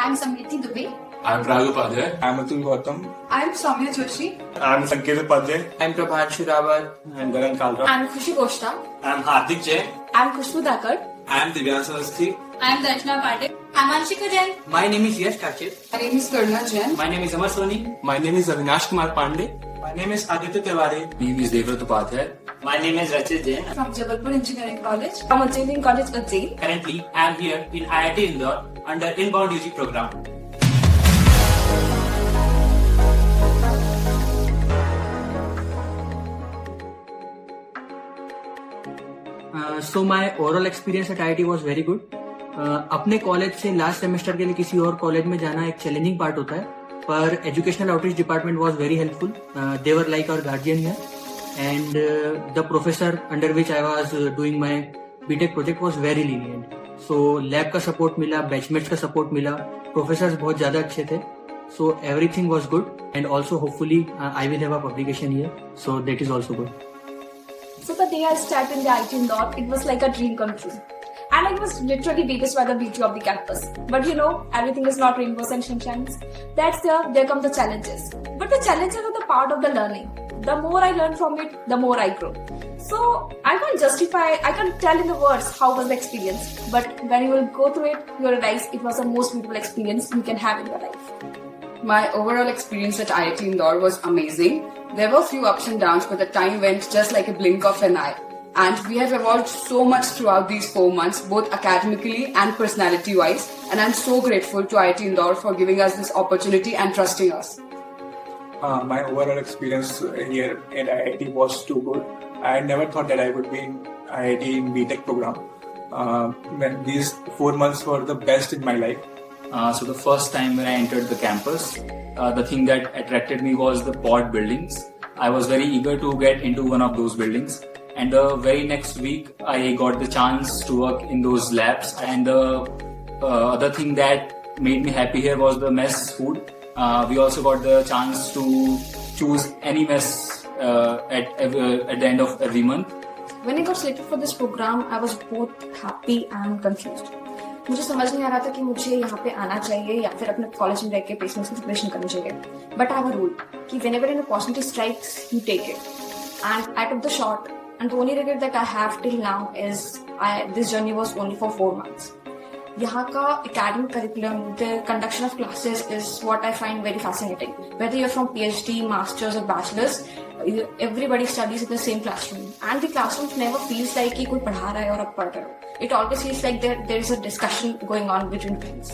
I'm Samriti Dubey. I'm Raghu Upadhyay. I'm Atul Gautam. I'm Soumya Joshi. I'm Sanket Upadhyay. I'm Prabhanshu Rawat. I'm Gagan Kalra. I'm Khushi Goshta. I'm Hardik Jain. I'm Khushbu Dakar. I'm Divyansh Awasthi. I'm Darshana Patil. I'm Anshika Jain. My name is Yash Kachit. My name is Karuna Jain. My name is Amar Soni. My name is Avinash Kumar Pandey. My name is Aditya Tiwari. My name is Devrat Upadhyay. My name is Rachit Jain. From Jabalpur Engineering College. From Engineering College, Ujjain. Currently, I am here in IIT Indore under Inbound UG program. So my overall experience at IIT was very good. अपने college से last semester के लिए किसी और college में जाना एक challenging part होता है, पर educational outreach department was very helpful. They were like our guardian here, and the professor under which I was doing my BTech project was very lenient. So lab का support मिला, batchmates का support मिला, professors बहुत ज्यादा अच्छे थे. So everything was good, and also hopefully I will have a publication here, so that is also good. So the day I started in the IIT Indore, it was like a dream come true. And I was literally biggest by the beauty of the campus. But you know, everything is not rainbows and sunshines. There come the challenges. But the challenges are the part of the learning. The more I learn from it, the more I grow. So I can't tell in the words how was the experience. But when you will go through it, you will realize it was the most beautiful experience you can have in your life. My overall experience at IIT Indore was amazing. There were few ups and downs, but the time went just like a blink of an eye. And we have evolved so much throughout these 4 months, both academically and personality-wise. And I'm so grateful to IIT Indore for giving us this opportunity and trusting us. My overall experience here at IIT was too good. I never thought that I would be in IIT in BTech program. These 4 months were the best in my life. So the first time when I entered the campus, the thing that attracted me was the pod buildings. I was very eager to get into one of those buildings. And the very next week, I got the chance to work in those labs. And the other thing that made me happy here was the mess food. We also got the chance to choose any mess at the end of every month. When I got selected for this program, I was both happy and confused. मुझे समझ नहीं आ रहा था कि मुझे यहाँ पे आना चाहिए या फिर अपने कॉलेज में रह के प्लेसमेंट की प्रिपरेशन करनी चाहिए. But I have a rule कि whenever an opportunity strikes, you take it. And I took the shot. And the only regret that I have till now is this journey was only for 4 months. यहाँ का academic curriculum, the conduction of classes is what I find very fascinating. Whether you're from PhD, Masters or Bachelors, everybody studies in the same classroom. And the classroom never feels like कि कोई पढ़ा रहा है और आप पढ़ रहे हो. It always feels like there is a discussion going on between friends.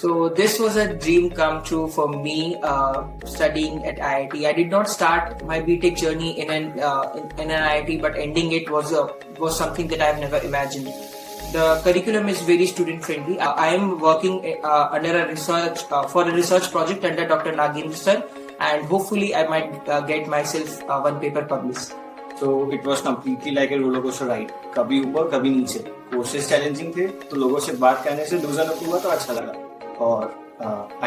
So this was a dream come true for me studying at IIT. I did not start my BTech journey in an IIT, but ending it was something that I have never imagined. The curriculum is very student friendly. I am working under a research project under Dr. Nagendra sir, and hopefully I might get myself one paper published. So it was completely like a roller coaster ride. कभी ऊपर कभी नीचे. Courses challenging थे, तो लोगों से बात करने से लूजन अप हुआ तो अच्छा लगा. और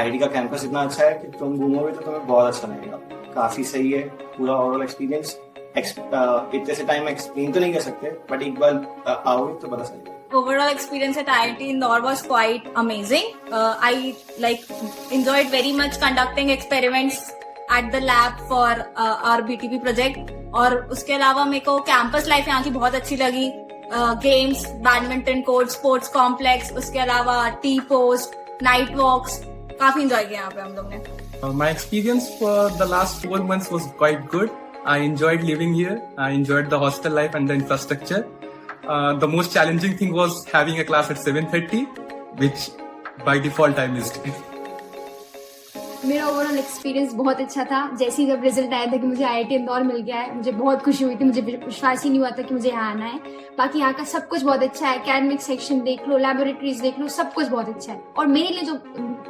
IIT का कैंपस इतना अच्छा है कि तुम घूमोगे तो तुम्हें बहुत अच्छा लगेगा. काफी सही है पूरा ओवरऑल एक्सपीरियंस. इतने से टाइम में एक्सप्लेन तो नहीं कर सकते, बट एक बार आओगे तो पता चलेगा. Overall experience at IIT Indore was quite amazing. I enjoyed very much conducting experiments at the lab for our BTP project. और उसके अलावा मेरे को कैंपस लाइफ यहाँ की बहुत अच्छी लगी. Games, badminton court, sports complex, उसके अलावा टी पोस्ट, नाइट वॉक्स, काफी एंजॉय किया यहाँ पे हम लोग ने. My experience for the last 4 months was quite good. I enjoyed living here. I enjoyed the hostel life and the infrastructure. The most challenging thing was having a class at 7:30, which by default I missed. मेरा overall experience बहुत अच्छा था. जैसे ही जब result आया था कि मुझे IIT इंदौर मिल गया है, मुझे बहुत खुशी हुई थी. मुझे विश्वास ही नहीं हुआ था कि मुझे यहाँ आना है. बाकी यहाँ का सब कुछ बहुत अच्छा है. एकेडमिक सेक्शन देख लो, लैबोरेटरीज देख लो, सब कुछ बहुत अच्छा है. और मेरे लिए जो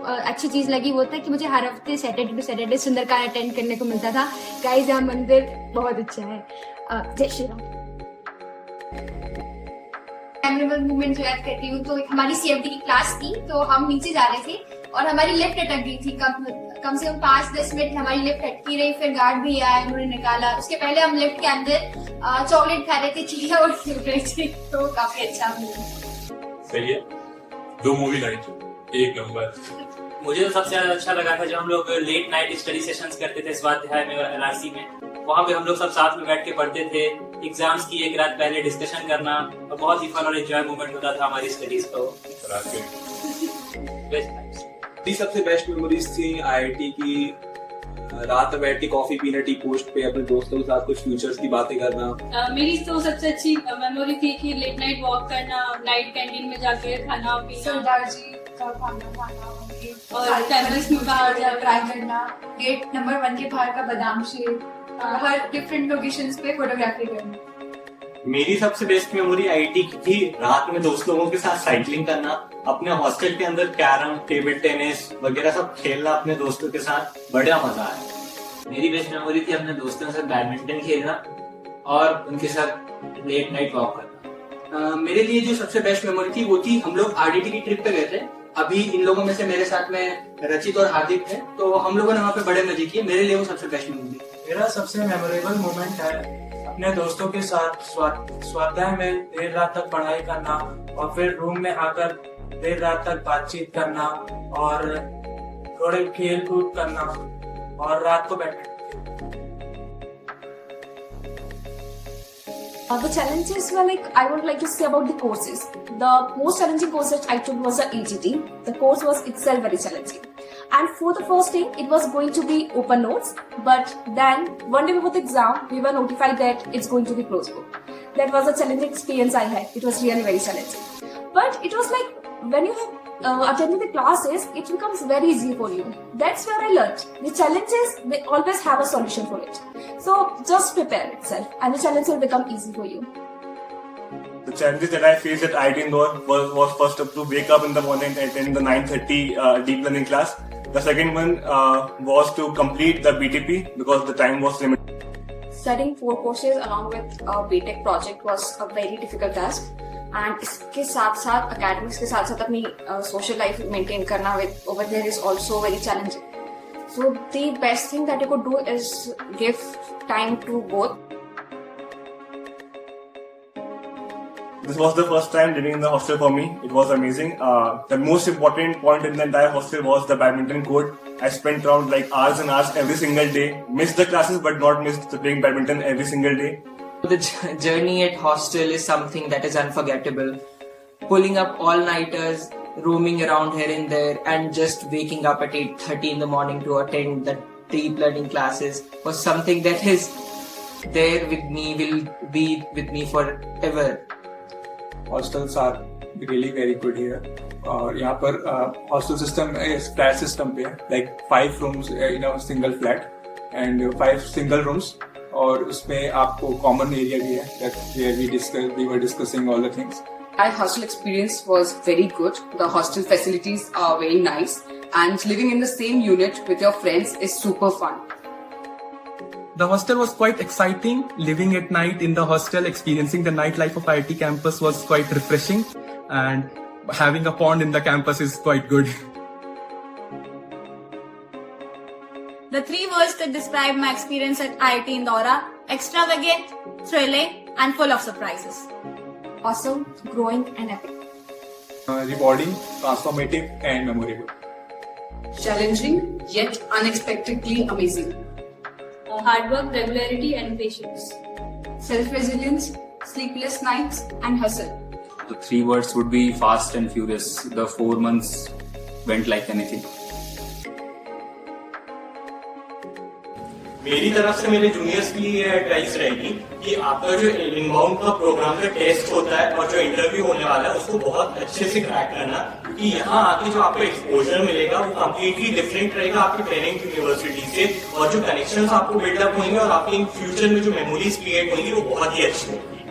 अच्छी चीज लगी वो था कि मुझे हर हफ्ते Saturday to Saturday Sunderkand attend करने को मिलता था. गाइस, यहाँ मंदिर बहुत अच्छा है. जय श्री राम. मेमोरेबल मोमेंट जो याद करती हूँ, तो हमारी CFD की क्लास थी, तो हम नीचे जा रहे थे और हमारी लिफ्ट अटक गई थी. कम से कम 5-10 मिनट हमारी लिफ्ट अटकी रही. फिर गार्ड भी आया, उन्होंने निकाला. उसके पहले हम लिफ्ट के अंदर चॉकलेट खा रहे थे, चिड़िया और खेल रहे थे, तो काफी अच्छा. सही है. 2 मूवी नाइट, एक नंबर। मुझे तो सबसे ज्यादा अच्छा लगा था जब हम लोग लेट नाइट स्टडी सेशंस करते थे स्वाध्याय में और एनआरसी में। वहाँ पे हम लोग सब साथ में बैठ के पढ़ते थे। एग्जाम्स की एक रात पहले डिस्कशन करना और बहुत ही फन और एंजॉय मोमेंट होता था हमारी स्टडीज को। मेरी सबसे बेस्ट मेमोरीज थी आईआईटी की। रात में बैठ के कॉफी पीना टी पोस्ट पे, अपने दोस्तों के साथ कुछ फ्यूचर्स की बातें करना। मेरी तो सबसे अच्छी मेमोरी थी कि लेट नाइट वॉक करना, नाइट कैंटीन में जाके खाना पीना, सरदार जी का खाना खाना और कैंपस में बाहर जाकर ट्राई करना, गेट नंबर 1 के बाहर का बादाम शेक, हर डिफरेंट लोकेशंस पे फोटोग्राफी करना। मेरी सबसे बेस्ट मेमोरी आईटी की थी रात में दोस्त लोगों के साथ साइकिलिंग करना, अपने हॉस्टल के अंदर कैरम, टेबल टेनिस वगैरह सब खेलना अपने दोस्तों के साथ, बड़ा मजा आया। मेरी बेस्ट मेमोरी थी अपने दोस्तों के साथ बैडमिंटन खेलना और उनके साथ लेट नाइट वॉक करना। मेरे लिए जो सबसे बेस्ट मेमोरी थी वो थी हम लोग आरडीटी की ट्रिप पे गए थे। अभी इन लोगों में से मेरे साथ में रचित और हार्दिक थे, तो हम लोगों ने वहाँ पे बड़े मजे किए। मेरे लिए वो सबसे बेस्ट मेमोरी। मेरा सबसे मेमोरेबल मोमेंट है अपने दोस्तों के साथ स्वाध्याय में देर रात तक पढ़ाई करना और फिर रूम में आकर देर रात तक बातचीत करना और थोड़े खेल कूद करना और रात को बैठना। The challenges were like, I would like to say about the courses. The most challenging course that I took was the AGT. The course was itself very challenging. And for the first thing, it was going to be open notes. But then, one day before the exam, we were notified that it's going to be closed book. That was a challenging experience I had. It was really very challenging. But it was like, when you have attending the classes, it becomes very easy for you. That's where I learned. The challenges, they always have a solution for it. So just prepare itself and the challenge will become easy for you. The challenges that I faced at IIT Indore was first up to wake up in the morning and attend the 9:30 deep learning class. The second one was to complete the BTP because the time was limited. Studying 4 courses along with a BTech project was a very difficult task. And इसके साथ साथ academics के साथ साथ अपनी social life maintain करना with over there is also very challenging. So the best thing that you could do is give time to both. This was the first time living in the hostel for me. It was amazing. The most important point in the entire hostel was the badminton court. I spent around like hours and hours every single day. Missed the classes but not missed playing badminton every single day. The journey at hostel is something that is unforgettable. Pulling up all-nighters, roaming around here and there, and just waking up at 8:30 in the morning to attend the deep learning classes was something that is there with me, will be with me forever. Hostels are really very good here. और यहाँ पर hostel system flat system पे है, like 5 rooms in a single flat and 5 single rooms. और उसमें आपको common area भी है. That's where we were discussing all the things. My hostel experience was very good. The hostel facilities are very nice, and living in the same unit with your friends is super fun. The hostel was quite exciting. Living at night in the hostel, experiencing the nightlife of IIT campus was quite refreshing, and having a pond in the campus is quite good. The 3 words that describe my experience at IIT Indore: extravagant, thrilling, and full of surprises. Awesome, growing, and epic. Rewarding, transformative, and memorable. Challenging yet unexpectedly amazing. Hard work, regularity, and patience. Self-resilience, sleepless nights, and hustle. The 3 words would be fast and furious. The 4 months went like anything. मेरी तरफ से मेरे juniors के लिए advice रहेगी कि आपका जो इनबाउंड का प्रोग्राम का टेस्ट होता है और जो इंटरव्यू होने वाला है उसको बहुत अच्छे से क्रैक करना, क्योंकि यहाँ आके जो आपको एक्सपोजर मिलेगा वो कम्प्लीटली डिफरेंट रहेगा आपके पेरेंट यूनिवर्सिटी से, और जो कनेक्शंस आपको बिल्डअप होंगे और आपके इन फ्यूचर में जो मेमोरीज क्रिएट होंगी वो बहुत ही अच्छी होंगी.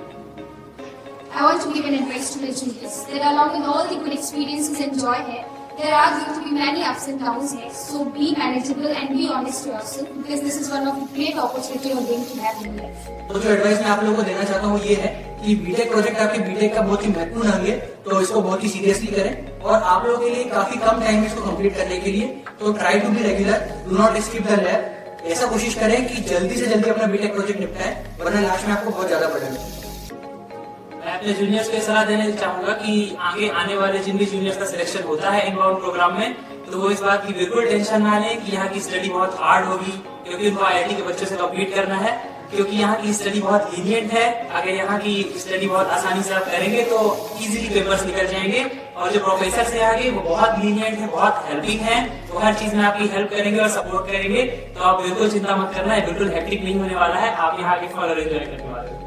I want to give an advice to my juniors that along with all the good experiences and joy here, there are going to be many ups and downs here. So be manageable and be honest to yourself because this is one of the great opportunities you are going to have in your life. तो जो advice मैं आप लोगों को देना चाहता हूँ ये है कि बीटेक प्रोजेक्ट आपके बीटेक का बहुत ही महत्वपूर्ण अंग है, तो इसको बहुत ही सीरियसली करें और आप लोगों के लिए काफी कम टाइम है इसको कंप्लीट करने के लिए. तो try to be regular, do not skip the lab. ऐसा कोशिश करें कि जल्दी से जल्दी अपना बीटेक प्रोजेक्ट निपटाएं, वरना लास्ट में आपको बहुत ज्यादा पड़ेगा. मैं अपने जूनियर्स को सलाह देना चाहूंगा कि आगे आने वाले जिन भी जूनियर्स का सिलेक्शन होता है इनबाउंड प्रोग्राम में, तो वो इस बात की बिल्कुल टेंशन ना लें कि यहाँ की स्टडी बहुत हार्ड होगी, क्योंकि उनको आईआईटी के बच्चों से कम्पीट करना है। क्योंकि यहाँ की स्टडी बहुत लीनियंट है। अगर यहाँ की स्टडी बहुत आसानी से आप करेंगे तो इजीली पेपर्स निकल जाएंगे। और जो प्रोफेसर है आगे वो बहुत लीनियंट है, बहुत हेल्पिंग है, वो हर चीज में आपकी हेल्प करेंगे और सपोर्ट करेंगे। तो आप बिल्कुल चिंता मत करना है, बिल्कुल हेक्टिक नहीं होने वाला है। आप यहाँ आगे फॉलो एंजॉय करने वाले हैं।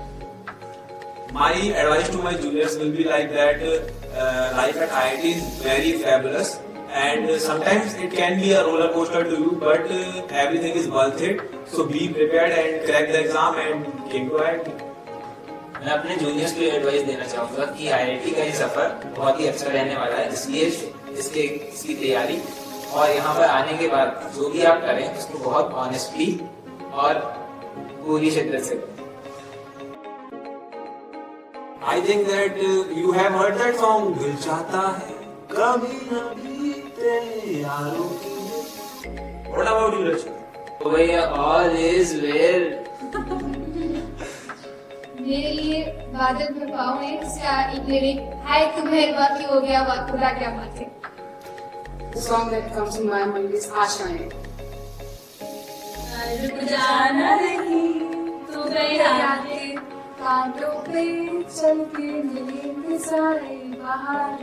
My advice to my juniors will be like that life at IIT is very fabulous and sometimes it can be a roller coaster to you, but everything is worth it. So be prepared and crack the exam and came to IIT. मैं अपने juniors को advice देना चाहूंगा कि IIT का ये सफर बहुत ही अच्छा रहने वाला है, इसलिए इसकी तैयारी और यहाँ पर आने के बाद जो भी आप करें उसको बहुत ऑनेस्टली और पूरी शिद्दत से करें। I think that you have heard that song, दिल चाहता है कभी न बीते यारों की। What about you, Rachel? तो भैया all is well। मेरे लिए बादल में पाँव है, इसका एक लिरिक है, तुम्हें बाकी हो गया बात खुदा क्या बात है। The song that comes in my mind is आशाएं। रुक जाना नहीं तू गया कांटों पे चल के मिले सारे बाहर।